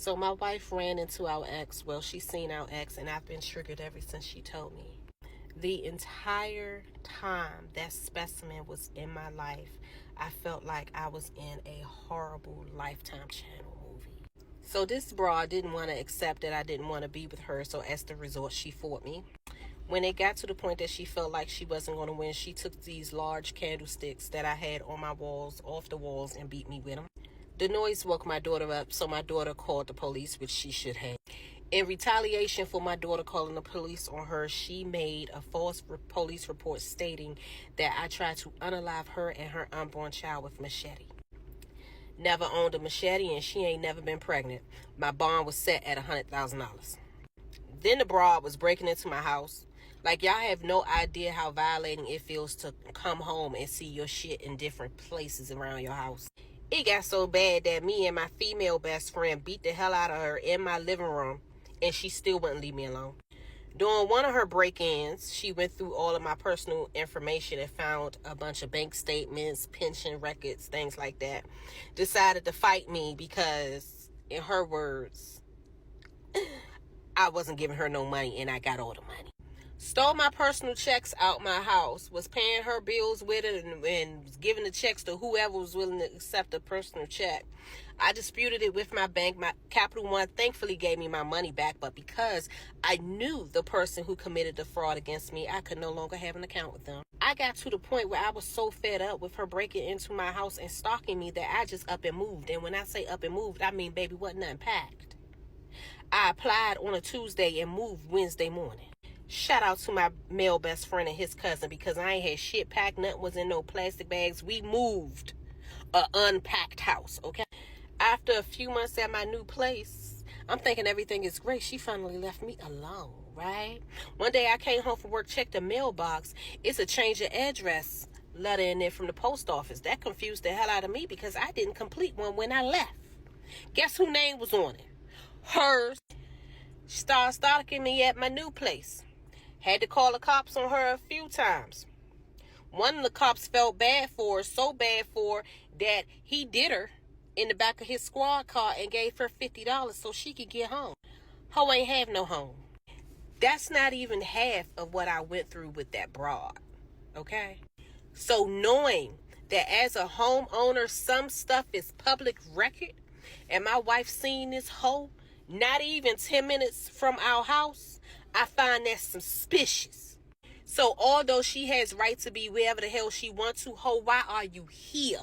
So my wife ran into our ex. Well, she's seen our ex, and I've been triggered ever since she told me. The entire time that specimen was in my life, I felt like I was in a horrible Lifetime channel movie. So this broad didn't want to accept that I didn't want to be with her, so as the result, she fought me. When it got to the point that she felt like she wasn't going to win, she took these large candlesticks that I had on my walls, off the walls, and beat me with them. The noise woke my daughter up, so my daughter called the police, which she should have. In retaliation for my daughter calling the police on her, she made a false police report stating that I tried to unalive her and her unborn child with machete. Never owned a machete, and she ain't never been pregnant. My bond was set at $100,000. Then the broad was breaking into my house. Like, y'all have no idea how violating it feels to come home and see your shit in different places around your house. It got so bad that me and my female best friend beat the hell out of her in my living room, and she still wouldn't leave me alone. During one of her break-ins, she went through all of my personal information and found a bunch of bank statements, pension records, things like that. Decided to fight me because, in her words, I wasn't giving her no money and I got all the money. Stole my personal checks out my house, was paying her bills with it, and was giving the checks to whoever was willing to accept a personal check. I disputed it with my bank. My Capital One thankfully gave me my money back, but because I knew the person who committed the fraud against me, I could no longer have an account with them. I got to the point where I was so fed up with her breaking into my house and stalking me that I just up and moved. And when I say up and moved, I mean, baby, wasn't nothing packed. I applied on a Tuesday and moved Wednesday morning. Shout out to my male best friend and his cousin, because I ain't had shit packed. Nothing was in no plastic bags. We moved a unpacked house, okay? After a few months at my new place, I'm thinking everything is great. She finally left me alone, right? One day I came home from work, checked the mailbox. It's a change of address letter in there from the post office. That confused the hell out of me because I didn't complete one when I left. Guess whose name was on it? Hers. She started stalking me at my new place. Had to call the cops on her a few times. One of the cops felt bad for her, so bad for her that he did her in the back of his squad car and gave her $50 so she could get home. Ho ain't have no home. That's not even half of what I went through with that broad, okay? So knowing that as a homeowner, some stuff is public record, and my wife seen this hoe not even 10 minutes from our house, I find that suspicious. So although she has right to be wherever the hell she wants to, ho, why are you here?